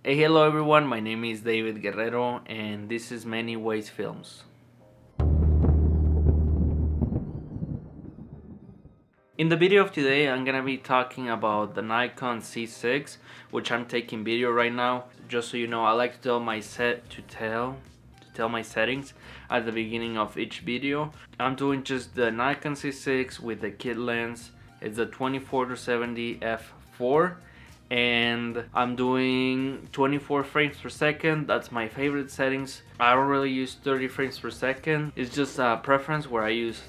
Hey, hello everyone, my name is David Guerrero and this is Many Ways Films. In the video of today, I'm gonna be talking about the Nikon C6, which I'm taking video right now. Just so you know, I like to tell my settings at the beginning of each video. I'm doing just the Nikon C6 with the kit lens. It's a 24-70 f4. And I'm doing 24 frames per second. That's my favorite settings. I don't really use 30 frames per second. It's just a preference where I use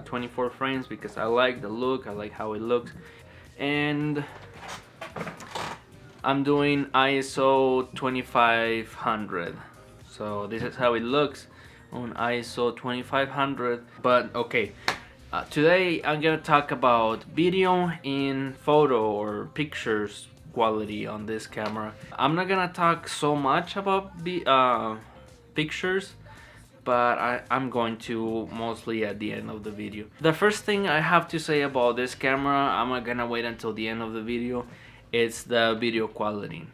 24 frames because I like the look, I like how it looks. And I'm doing ISO 2500. So this is how it looks on ISO 2500. But okay, today I'm gonna talk about video in photo or pictures quality on this camera. I'm not gonna talk so much about the pictures, but I'm going to mostly at the end of the video. The first thing I have to say about this camera, I'm not gonna wait until the end of the video, it's the video quality.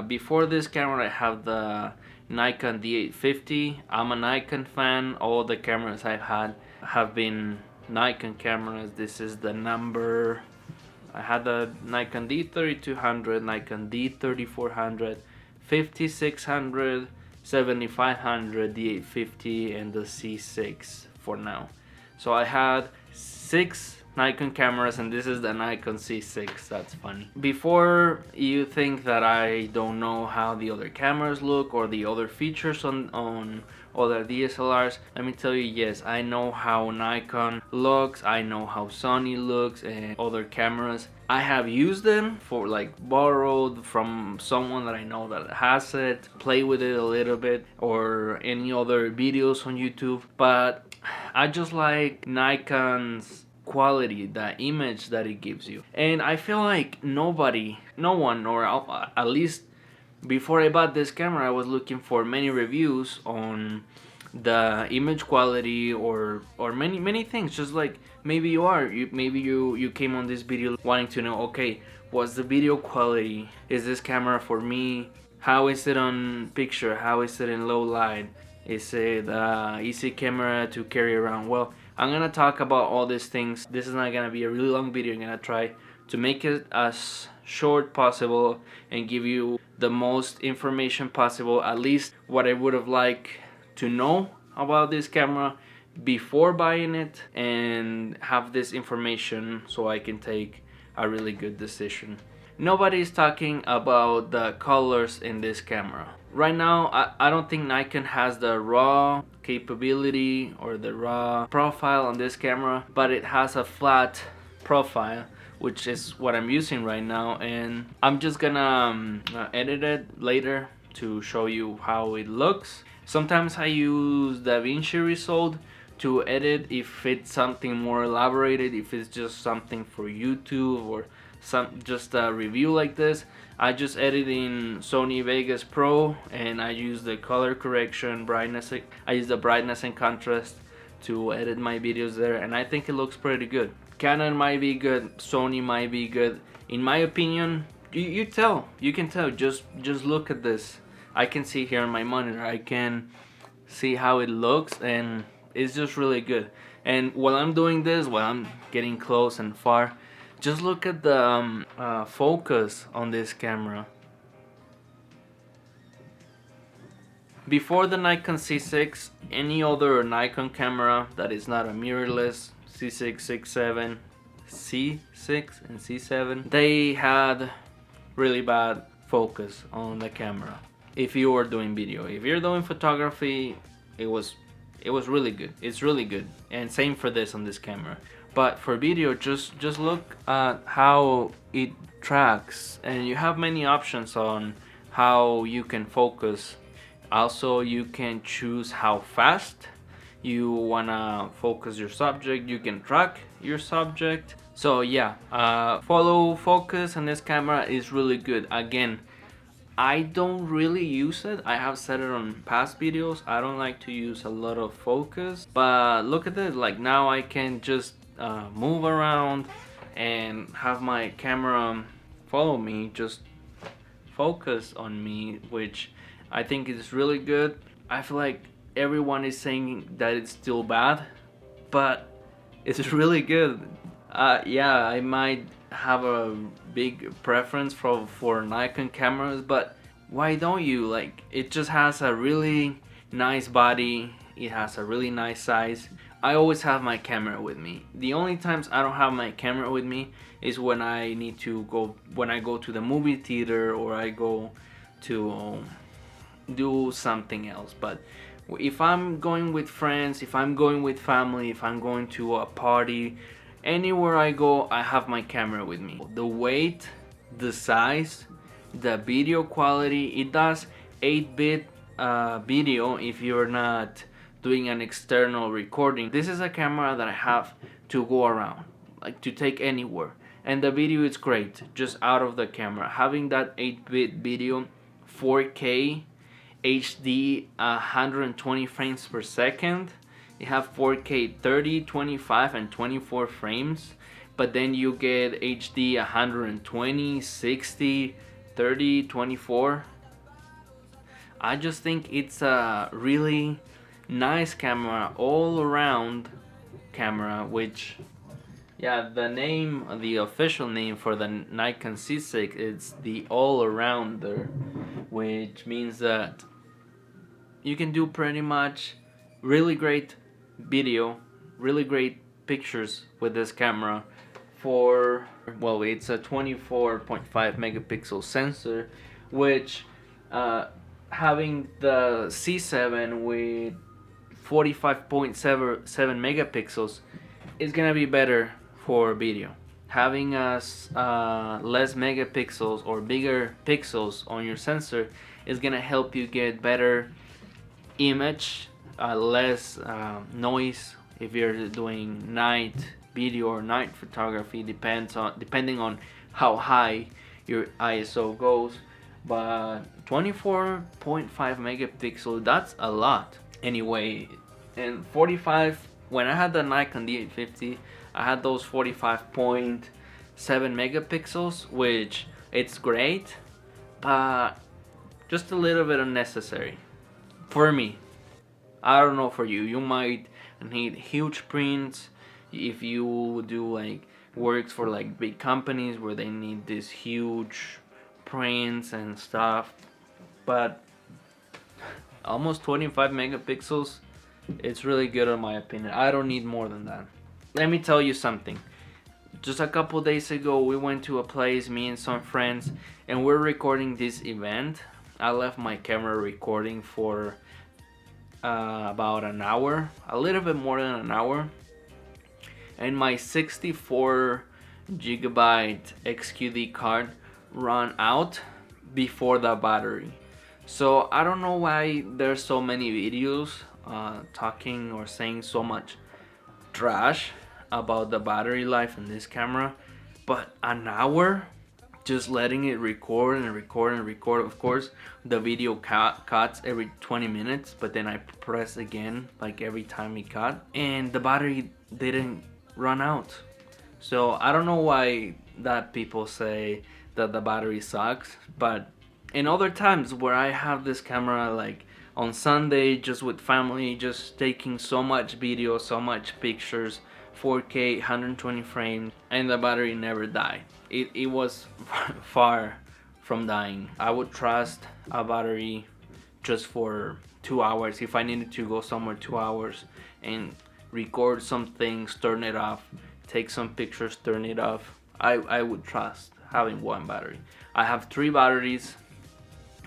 Before this camera I have the Nikon D850. I'm a Nikon fan. All the cameras I've had have been Nikon cameras. This is the number. I had the Nikon D3200, Nikon D3400, 5600, 7500, D850, and the C6 for now. So I had 6 Nikon cameras and this is the Nikon C6. That's funny. Before you think that I don't know how the other cameras look or the other features on other DSLRs, let me tell you, yes, I know how Nikon looks, I know how Sony looks and other cameras. I have used them for borrowed from someone that I know that has it, play with it a little bit, or any other videos on YouTube, but I just like Nikon's quality, the image that it gives you. And I feel like no one, or at least before I bought this camera, I was looking for many reviews on the image quality or many things. Just like maybe you came on this video wanting to know, okay, what's the video quality? Is this camera for me? How is it on picture? How is it in low light? Is it easy camera to carry around? Well, I'm gonna talk about all these things. This is not gonna be a really long video. I'm gonna try to make it as short possible and give you the most information possible, at least what I would have liked to know about this camera before buying it, and have this information so I can take a really good decision. Nobody's talking about the colors in this camera. Right now, I don't think Nikon has the raw capability or the raw profile on this camera, but it has a flat profile, which is what I'm using right now, and I'm just gonna edit it later to show you how it looks. Sometimes I use DaVinci Resolve to edit if it's something more elaborated, if it's just something for YouTube or just a review like this. I just edit in Sony Vegas Pro and I use the color correction, brightness. I use the brightness and contrast to edit my videos there, and I think it looks pretty good. Canon might be good, Sony might be good. In my opinion, you can tell. Just look at this. I can see here on my monitor, I can see how it looks, and it's just really good. And while I'm doing this, while I'm getting close and far, just look at the focus on this camera. Before the Nikon C6, any other Nikon camera that is not a mirrorless, C6, 6.7, C6 and C7, they had really bad focus on the camera. If you were doing video, if you're doing photography, it was really good. It's really good, and same for this on this camera. But for video, just look at how it tracks, and you have many options on how you can focus. Also, you can choose how fast you wanna focus your subject. You can track your subject. So yeah, follow focus on this camera is really good. Again, I don't really use it. I have said it on past videos. I don't like to use a lot of focus, but look at this. Like now I can just move around and have my camera follow me just focus on me, which I think is really good. I feel like everyone is saying that it's still bad, but it's really good. Yeah, I might have a big preference for Nikon cameras, but why don't you? Like, it just has a really nice body, it has a really nice size. I always have my camera with me. The only times I don't have my camera with me is when I go to the movie theater, or I go to do something else. But if I'm going with friends, if I'm going with family, if I'm going to a party, anywhere I go, I have my camera with me. The weight, the size, the video quality, it does 8-bit video if you're not doing an external recording. This is a camera that I have to go around, like to take anywhere. And the video is great, just out of the camera. Having that 8-bit video, 4K, HD, 120 frames per second. You have 4K 30, 25, and 24 frames. But then you get HD 120, 60, 30, 24. I just think it's a really nice camera, all around camera, which, yeah, the official name for the Nikon C6 is the all-arounder, which means that you can do pretty much really great video, really great pictures with this camera. Well, it's a 24.5 megapixel sensor, which having the C7 with 45.7 megapixels is gonna be better for video. Having less megapixels or bigger pixels on your sensor is gonna help you get better image, less noise if you're doing night video or night photography, depending on how high your ISO goes. But 24.5 megapixel, that's a lot. Anyway, and 45, when I had the Nikon D850, I had those 45.7 megapixels, which it's great, but just a little bit unnecessary for me. I don't know for you. You might need huge prints if you do like works for like big companies where they need these huge prints and stuff. But almost 25 megapixels, it's really good in my opinion. I don't need more than that. Let me tell you something. Just a couple days ago, we went to a place, me and some friends, and we're recording this event. I left my camera recording for about an hour, a little bit more than an hour, and my 64 gigabyte XQD card ran out before the battery. So I don't know why there's so many videos talking or saying so much trash about the battery life in this camera, but an hour just letting it record and record and record. Of course, the video cuts every 20 minutes, but then I press again like every time it cut, and the battery didn't run out. So I don't know why that people say that the battery sucks, but in other times where I have this camera, like on Sunday, just with family, just taking so much video, so much pictures, 4K, 120 frames, and the battery never died. It was far from dying. I would trust a battery just for 2 hours. If I needed to go somewhere 2 hours and record some things, turn it off, take some pictures, turn it off, I would trust having one battery. I have 3 batteries,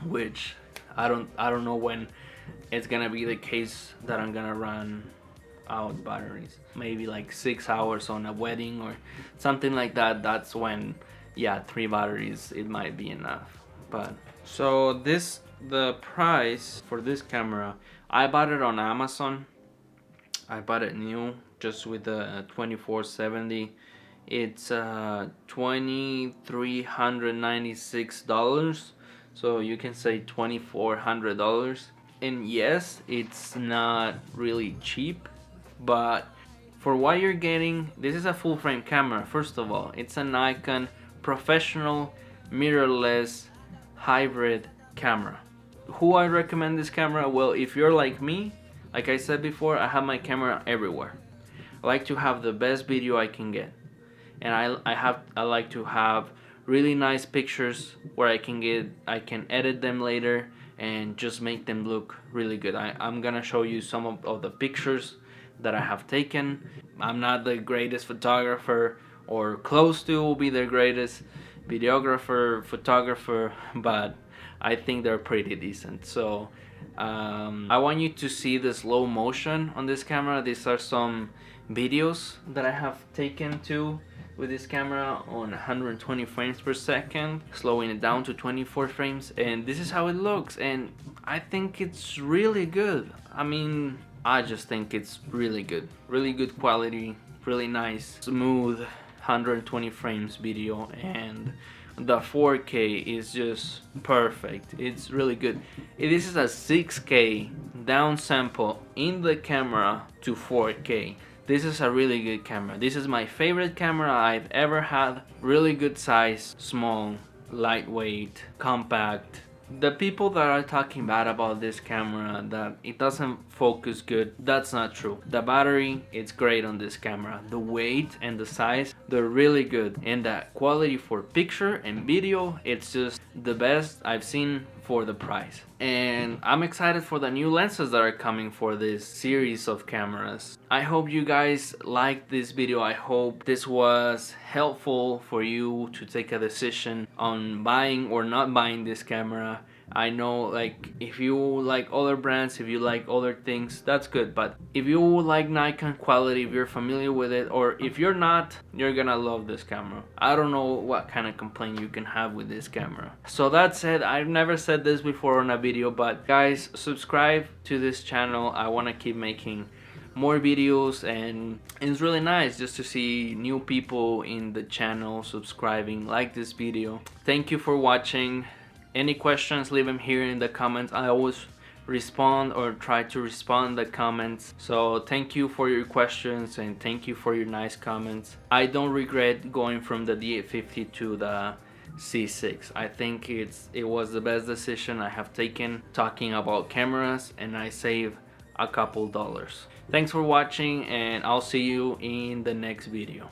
which I don't know when it's gonna be the case that I'm gonna run out batteries. Maybe like 6 hours on a wedding or something like that. That's when, yeah, 3 batteries, it might be enough. But so the price for this camera, I bought it on Amazon. I bought it new, just with the 2470. It's $2,396, so you can say $2,400. And yes, it's not really cheap, but for what you're getting, this is a full frame camera. First of all, it's a Nikon professional mirrorless hybrid camera. Who I recommend this camera? Well, if you're like me, like I said before, I have my camera everywhere. I like to have the best video I can get, and I like to have really nice pictures where I can edit them later and just make them look really good. I'm gonna show you some of the pictures that I have taken. I'm not the greatest photographer or close to be the greatest videographer, photographer, but I think they're pretty decent. So I want you to see the slow motion on this camera. These are some videos that I have taken too with this camera on 120 frames per second, slowing it down to 24 frames, and this is how it looks, and I think it's really good. I mean, I just think it's really good quality, really nice, smooth 120 frames video, and the 4K is just perfect. It's really good. This is a 6K downsample in the camera to 4K. This is a really good camera. This is my favorite camera I've ever had. Really good size, small, lightweight, compact. The people that are talking bad about this camera, that it doesn't focus good, that's not true. The battery, it's great on this camera. The weight and the size, they're really good. And the quality for picture and video, it's just the best I've seen for the price. And I'm excited for the new lenses that are coming for this series of cameras. I hope you guys liked this video. I hope this was helpful for you to take a decision on buying or not buying this camera. I know, like, if you like other brands, if you like other things, that's good, but if you like Nikon quality, if you're familiar with it, or if you're not, you're gonna love this camera. I don't know what kind of complaint you can have with this camera. So that said, I've never said this before on a video, but guys, subscribe to this channel. I want to keep making more videos, and it's really nice just to see new people in the channel subscribing, like this video. Thank you for watching. Any questions, leave them here in the comments. I always respond or try to respond in the comments. So thank you for your questions and thank you for your nice comments. I don't regret going from the D850 to the C6. I think it was the best decision I have taken talking about cameras, and I save a couple dollars. Thanks for watching, and I'll see you in the next video.